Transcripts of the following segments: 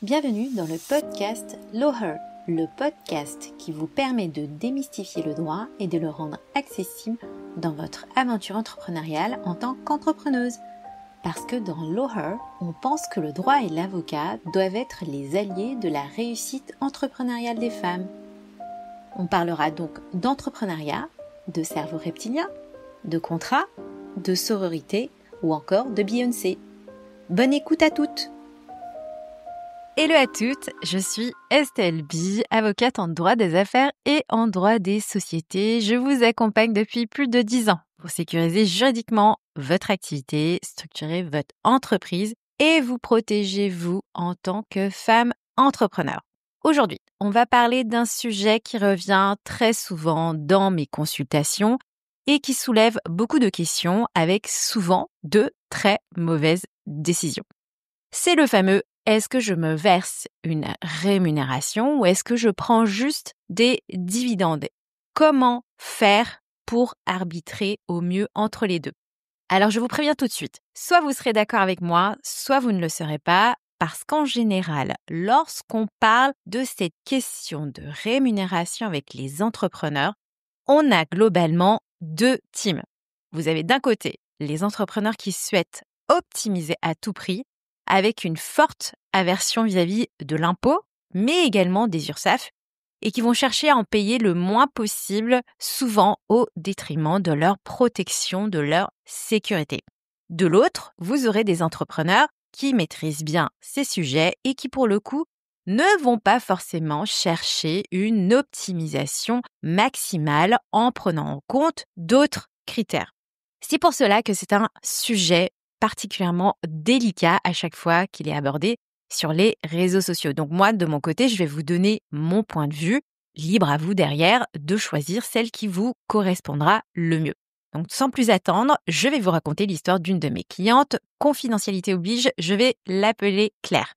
Bienvenue dans le podcast Loher, le podcast qui vous permet de démystifier le droit et de le rendre accessible dans votre aventure entrepreneuriale en tant qu'entrepreneuse. Parce que dans Loher, on pense que le droit et l'avocat doivent être les alliés de la réussite entrepreneuriale des femmes. On parlera donc d'entrepreneuriat, de cerveau reptilien, de contrat, de sororité ou encore de Beyoncé. Bonne écoute à toutes! Hello à toutes, je suis Estelle B, avocate en droit des affaires et en droit des sociétés. Je vous accompagne depuis plus de 10 ans pour sécuriser juridiquement votre activité, structurer votre entreprise et vous protéger vous en tant que femme entrepreneur. Aujourd'hui, on va parler d'un sujet qui revient très souvent dans mes consultations et qui soulève beaucoup de questions avec souvent de très mauvaises décisions. C'est le fameux est-ce que je me verse une rémunération ou est-ce que je prends juste des dividendes? Comment faire pour arbitrer au mieux entre les deux? Alors je vous préviens tout de suite, soit vous serez d'accord avec moi, soit vous ne le serez pas, parce qu'en général, lorsqu'on parle de cette question de rémunération avec les entrepreneurs, on a globalement deux teams. Vous avez d'un côté les entrepreneurs qui souhaitent optimiser à tout prix, avec une forte aversion vis-à-vis de l'impôt, mais également des URSSAF, et qui vont chercher à en payer le moins possible, souvent au détriment de leur protection, de leur sécurité. De l'autre, vous aurez des entrepreneurs qui maîtrisent bien ces sujets et qui, pour le coup, ne vont pas forcément chercher une optimisation maximale en prenant en compte d'autres critères. C'est pour cela que c'est un sujet particulièrement délicat à chaque fois qu'il est abordé sur les réseaux sociaux. Donc moi, de mon côté, je vais vous donner mon point de vue, libre à vous derrière de choisir celle qui vous correspondra le mieux. Donc sans plus attendre, je vais vous raconter l'histoire d'une de mes clientes. Confidentialité oblige, je vais l'appeler Claire.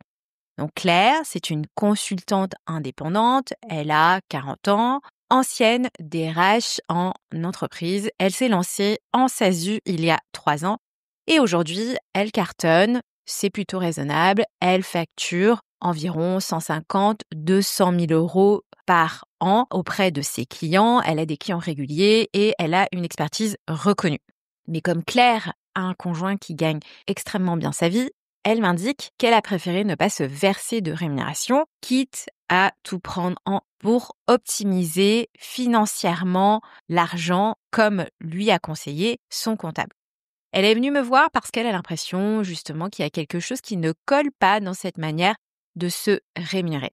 Donc Claire, c'est une consultante indépendante, elle a 40 ans, ancienne DRH en entreprise. Elle s'est lancée en SASU il y a 3 ans. Et aujourd'hui, elle cartonne, c'est plutôt raisonnable, elle facture environ 150-200 000 euros par an auprès de ses clients, elle a des clients réguliers et elle a une expertise reconnue. Mais comme Claire a un conjoint qui gagne extrêmement bien sa vie, elle m'indique qu'elle a préféré ne pas se verser de rémunération, quitte à tout prendre pour optimiser financièrement l'argent comme lui a conseillé son comptable. Elle est venue me voir parce qu'elle a l'impression justement qu'il y a quelque chose qui ne colle pas dans cette manière de se rémunérer.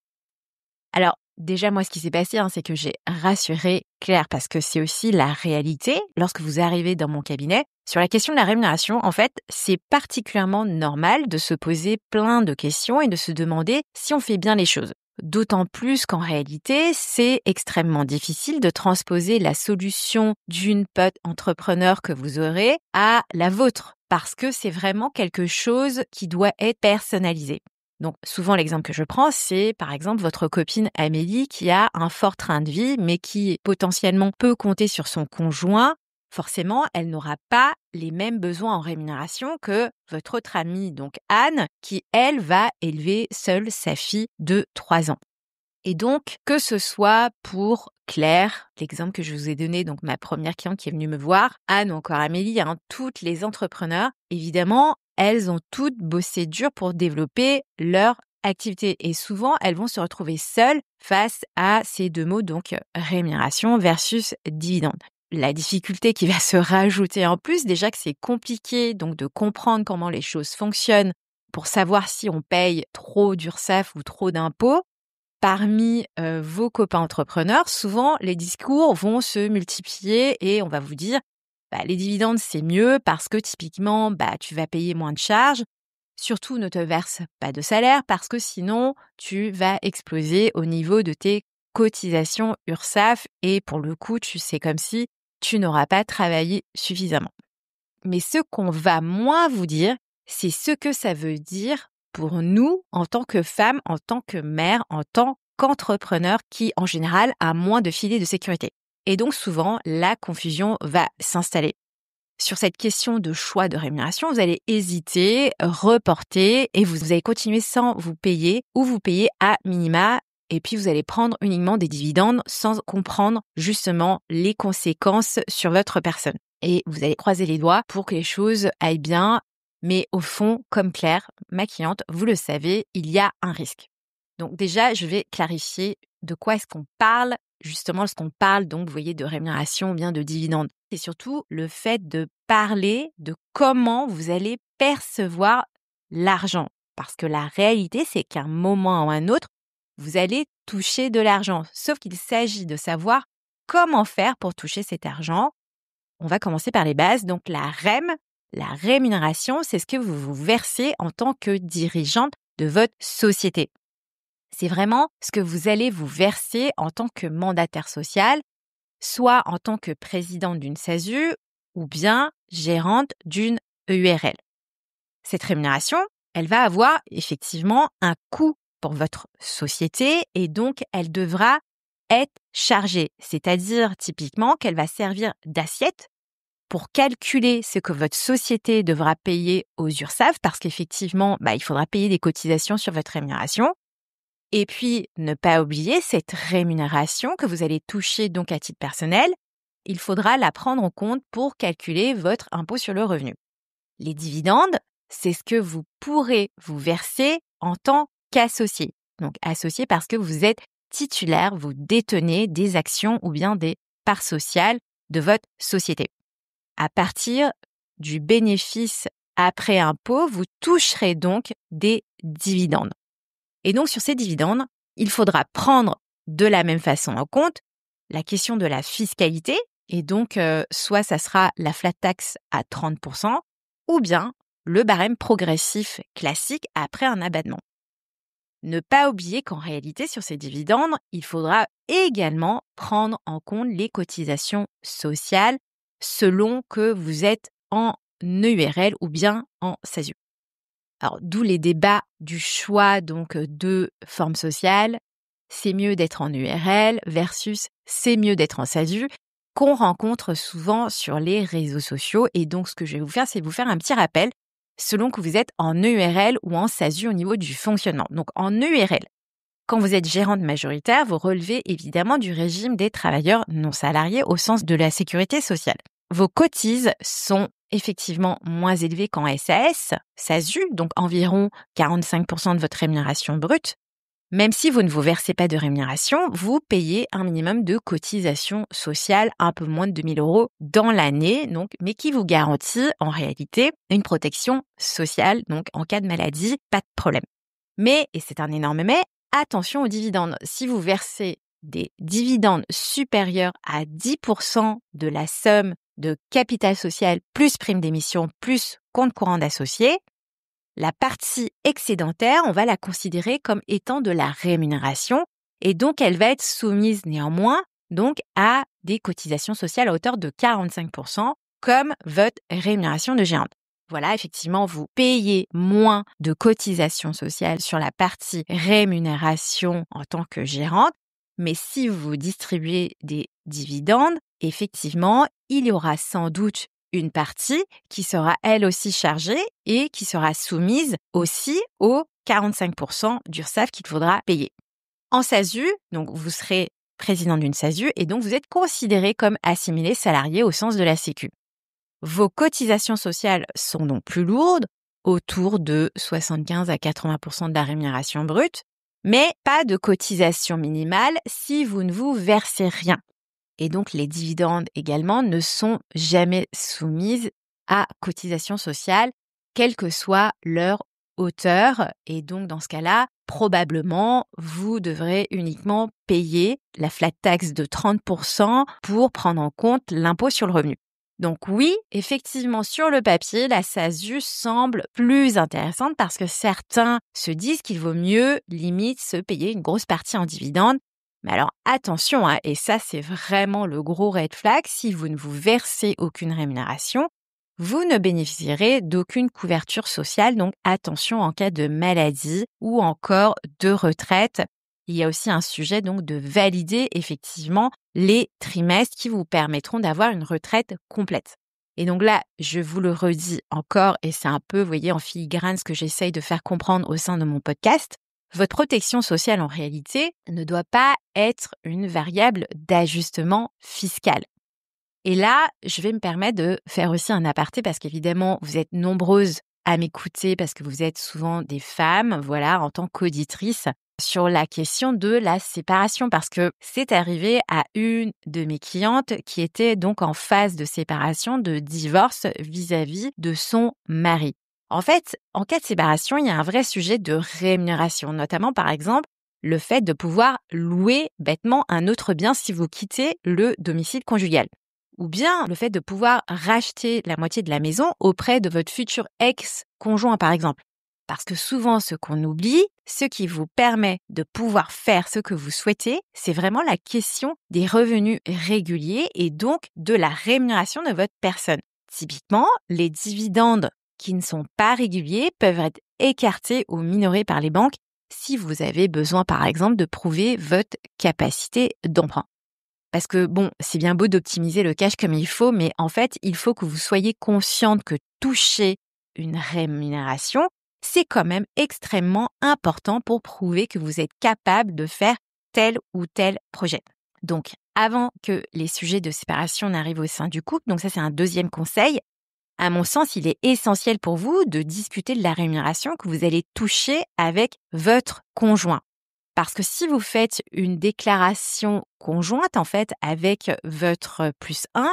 Alors déjà moi ce qui s'est passé, c'est que j'ai rassuré Claire parce que c'est aussi la réalité. Lorsque vous arrivez dans mon cabinet, sur la question de la rémunération, en fait, c'est particulièrement normal de se poser plein de questions et de se demander si on fait bien les choses. D'autant plus qu'en réalité, c'est extrêmement difficile de transposer la solution d'une pote entrepreneur que vous aurez à la vôtre, parce que c'est vraiment quelque chose qui doit être personnalisé. Donc souvent l'exemple que je prends, c'est par exemple votre copine Amélie qui a un fort train de vie, mais qui potentiellement peut compter sur son conjoint. Forcément, elle n'aura pas les mêmes besoins en rémunération que votre autre amie, donc Anne, qui, elle, va élever seule sa fille de 3 ans. Et donc, que ce soit pour Claire, l'exemple que je vous ai donné, donc ma première cliente qui est venue me voir, Anne ou encore Amélie, toutes les entrepreneurs, évidemment, elles ont toutes bossé dur pour développer leur activité. Et souvent, elles vont se retrouver seules face à ces deux mots, donc rémunération versus dividende. La difficulté qui va se rajouter en plus, déjà que c'est compliqué donc de comprendre comment les choses fonctionnent pour savoir si on paye trop d'URSSAF ou trop d'impôts. Parmi vos copains entrepreneurs, souvent les discours vont se multiplier et on va vous dire les dividendes c'est mieux parce que typiquement tu vas payer moins de charges. Surtout ne te verse pas de salaire parce que sinon tu vas exploser au niveau de tes cotisations URSSAF et pour le coup c'est comme si tu n'auras pas travaillé suffisamment. Mais ce qu'on va moins vous dire, c'est ce que ça veut dire pour nous en tant que femmes, en tant que mères, en tant qu'entrepreneurs qui, en général, a moins de filets de sécurité. Et donc, souvent, la confusion va s'installer. sur cette question de choix de rémunération, vous allez hésiter, reporter et vous allez continuer sans vous payer ou vous payer à minima. Et puis, vous allez prendre uniquement des dividendes sans comprendre justement les conséquences sur votre personne. Et vous allez croiser les doigts pour que les choses aillent bien. Mais au fond, comme Claire, ma cliente, vous le savez, il y a un risque. Donc déjà, je vais clarifier de quoi est-ce qu'on parle justement lorsqu'on parle donc, vous voyez, de rémunération ou bien de dividendes. C'est surtout le fait de parler de comment vous allez percevoir l'argent. Parce que la réalité, c'est qu'à un moment ou à un autre, vous allez toucher de l'argent. Sauf qu'il s'agit de savoir comment faire pour toucher cet argent. On va commencer par les bases. Donc la REM, la rémunération, c'est ce que vous vous versez en tant que dirigeante de votre société. C'est vraiment ce que vous allez vous verser en tant que mandataire social, soit en tant que présidente d'une SASU ou bien gérante d'une EURL. Cette rémunération, elle va avoir effectivement un coût pour votre société et donc elle devra être chargée, c'est-à-dire typiquement qu'elle va servir d'assiette pour calculer ce que votre société devra payer aux URSSAF parce qu'effectivement, il faudra payer des cotisations sur votre rémunération. Et puis, ne pas oublier cette rémunération que vous allez toucher donc à titre personnel, il faudra la prendre en compte pour calculer votre impôt sur le revenu. Les dividendes, c'est ce que vous pourrez vous verser en tant qu'associé. Donc, associé parce que vous êtes titulaire, vous détenez des actions ou bien des parts sociales de votre société. À partir du bénéfice après impôt, vous toucherez donc des dividendes. Et donc, sur ces dividendes, il faudra prendre de la même façon en compte la question de la fiscalité. Et donc, soit ça sera la flat tax à 30%, ou bien le barème progressif classique après un abattement. Ne pas oublier qu'en réalité, sur ces dividendes, il faudra également prendre en compte les cotisations sociales selon que vous êtes en EURL ou bien en SASU. Alors, d'où les débats du choix donc de forme sociale. C'est mieux d'être en URL versus c'est mieux d'être en SASU qu'on rencontre souvent sur les réseaux sociaux. Et donc, ce que je vais vous faire, c'est vous faire un petit rappel selon que vous êtes en EURL ou en SASU au niveau du fonctionnement. Donc, en EURL, quand vous êtes gérante majoritaire, vous relevez évidemment du régime des travailleurs non salariés au sens de la sécurité sociale. Vos cotises sont effectivement moins élevées qu'en SAS, SASU, donc environ 45% de votre rémunération brute. Même si vous ne vous versez pas de rémunération, vous payez un minimum de cotisation sociale, un peu moins de 2 000 € dans l'année, donc, mais qui vous garantit en réalité une protection sociale, donc en cas de maladie, pas de problème. Mais, et c'est un énorme mais, attention aux dividendes. Si vous versez des dividendes supérieurs à 10% de la somme de capital social plus prime d'émission plus compte courant d'associé, la partie excédentaire, on va la considérer comme étant de la rémunération et donc elle va être soumise néanmoins donc à des cotisations sociales à hauteur de 45% comme votre rémunération de gérante. Voilà, effectivement, vous payez moins de cotisations sociales sur la partie rémunération en tant que gérante, mais si vous distribuez des dividendes, effectivement, il y aura sans doute une partie qui sera elle aussi chargée et qui sera soumise aussi aux 45% d'URSSAF qu'il faudra payer. En SASU, donc vous serez président d'une SASU et donc vous êtes considéré comme assimilé salarié au sens de la Sécu. Vos cotisations sociales sont donc plus lourdes, autour de 75 à 80% de la rémunération brute, mais pas de cotisation minimale si vous ne vous versez rien. Et donc, les dividendes également ne sont jamais soumises à cotisation sociale, quelle que soit leur hauteur. Et donc, dans ce cas-là, probablement, vous devrez uniquement payer la flat tax de 30% pour prendre en compte l'impôt sur le revenu. Donc oui, effectivement, sur le papier, la SASU semble plus intéressante parce que certains se disent qu'il vaut mieux, limite, se payer une grosse partie en dividendes. Mais alors attention, et ça c'est vraiment le gros red flag, si vous ne vous versez aucune rémunération, vous ne bénéficierez d'aucune couverture sociale, donc attention en cas de maladie ou encore de retraite. Il y a aussi un sujet donc de valider effectivement les trimestres qui vous permettront d'avoir une retraite complète. Et donc là, je vous le redis encore, et c'est un peu, vous voyez, en filigrane ce que j'essaye de faire comprendre au sein de mon podcast. Votre protection sociale, en réalité, ne doit pas être une variable d'ajustement fiscal. Et là, je vais me permettre de faire aussi un aparté parce qu'évidemment, vous êtes nombreuses à m'écouter parce que vous êtes souvent des femmes, voilà, en tant qu'auditrices, sur la question de la séparation parce que c'est arrivé à une de mes clientes qui était donc en phase de séparation, de divorce vis-à-vis de son mari. En fait, en cas de séparation, il y a un vrai sujet de rémunération, notamment par exemple le fait de pouvoir louer bêtement un autre bien si vous quittez le domicile conjugal. Ou bien le fait de pouvoir racheter la moitié de la maison auprès de votre futur ex-conjoint, par exemple. Parce que souvent, ce qu'on oublie, ce qui vous permet de pouvoir faire ce que vous souhaitez, c'est vraiment la question des revenus réguliers et donc de la rémunération de votre personne. Typiquement, les dividendes qui ne sont pas réguliers peuvent être écartés ou minorés par les banques si vous avez besoin, par exemple, de prouver votre capacité d'emprunt. Parce que bon, c'est bien beau d'optimiser le cash comme il faut, mais en fait, il faut que vous soyez consciente que toucher une rémunération, c'est quand même extrêmement important pour prouver que vous êtes capable de faire tel ou tel projet. Donc, avant que les sujets de séparation n'arrivent au sein du couple, donc ça c'est un deuxième conseil, à mon sens, il est essentiel pour vous de discuter de la rémunération que vous allez toucher avec votre conjoint. Parce que si vous faites une déclaration conjointe, en fait, avec votre +1,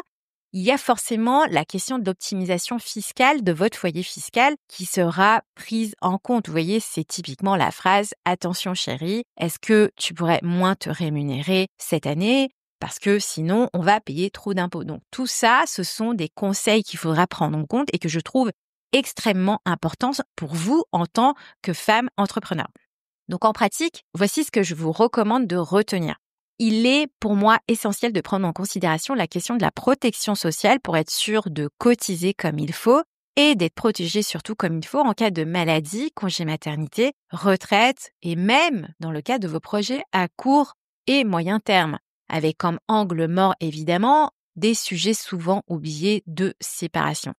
il y a forcément la question de l'optimisation fiscale de votre foyer fiscal qui sera prise en compte. Vous voyez, c'est typiquement la phrase « Attention chérie, est-ce que tu pourrais moins te rémunérer cette année ? Parce que sinon, on va payer trop d'impôts. » Donc tout ça, ce sont des conseils qu'il faudra prendre en compte et que je trouve extrêmement importants pour vous en tant que femme entrepreneur. Donc en pratique, voici ce que je vous recommande de retenir. Il est pour moi essentiel de prendre en considération la question de la protection sociale pour être sûr de cotiser comme il faut et d'être protégé surtout comme il faut en cas de maladie, congé maternité, retraite et même dans le cas de vos projets à court et moyen terme, avec comme angle mort évidemment des sujets souvent oubliés de séparation.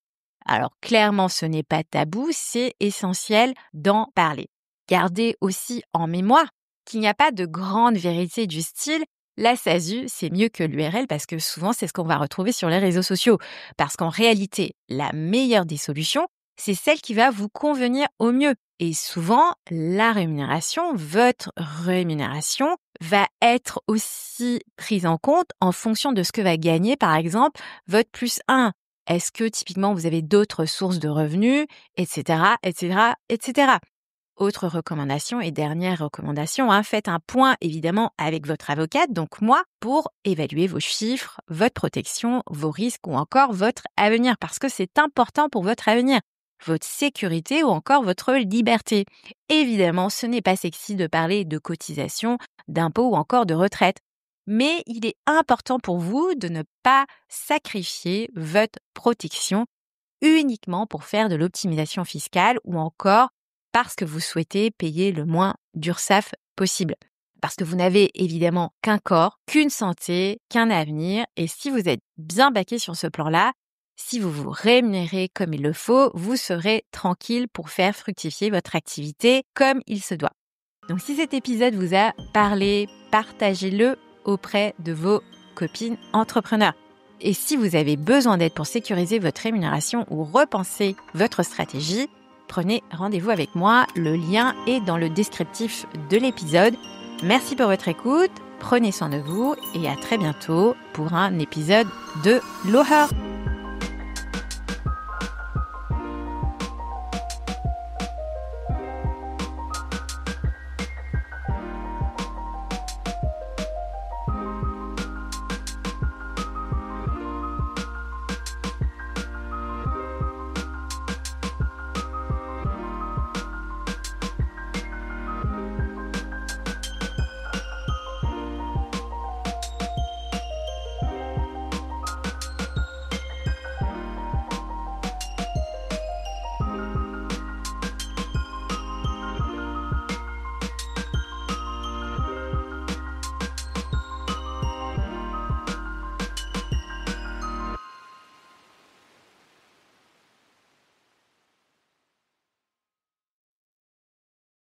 Alors clairement, ce n'est pas tabou, c'est essentiel d'en parler. Gardez aussi en mémoire qu'il n'y a pas de grande vérité du style « la SASU, c'est mieux que l'URL » parce que souvent, c'est ce qu'on va retrouver sur les réseaux sociaux. Parce qu'en réalité, la meilleure des solutions, c'est celle qui va vous convenir au mieux. Et souvent, la rémunération, votre rémunération, va être aussi prise en compte en fonction de ce que va gagner, par exemple, votre +1. Est-ce que typiquement, vous avez d'autres sources de revenus, etc., etc., etc. Autre recommandation et dernière recommandation, faites un point évidemment avec votre avocate, donc moi, pour évaluer vos chiffres, votre protection, vos risques ou encore votre avenir, parce que c'est important pour votre avenir, votre sécurité ou encore votre liberté. Évidemment, ce n'est pas sexy de parler de cotisation, d'impôts ou encore de retraite, mais il est important pour vous de ne pas sacrifier votre protection uniquement pour faire de l'optimisation fiscale ou encore parce que vous souhaitez payer le moins d'URSSAF possible. Parce que vous n'avez évidemment qu'un corps, qu'une santé, qu'un avenir. Et si vous êtes bien baqué sur ce plan-là, si vous vous rémunérez comme il le faut, vous serez tranquille pour faire fructifier votre activité comme il se doit. Donc si cet épisode vous a parlé, partagez-le auprès de vos copines entrepreneurs. Et si vous avez besoin d'aide pour sécuriser votre rémunération ou repenser votre stratégie, prenez rendez-vous avec moi. Le lien est dans le descriptif de l'épisode. Merci pour votre écoute. Prenez soin de vous et à très bientôt pour un épisode de Loher.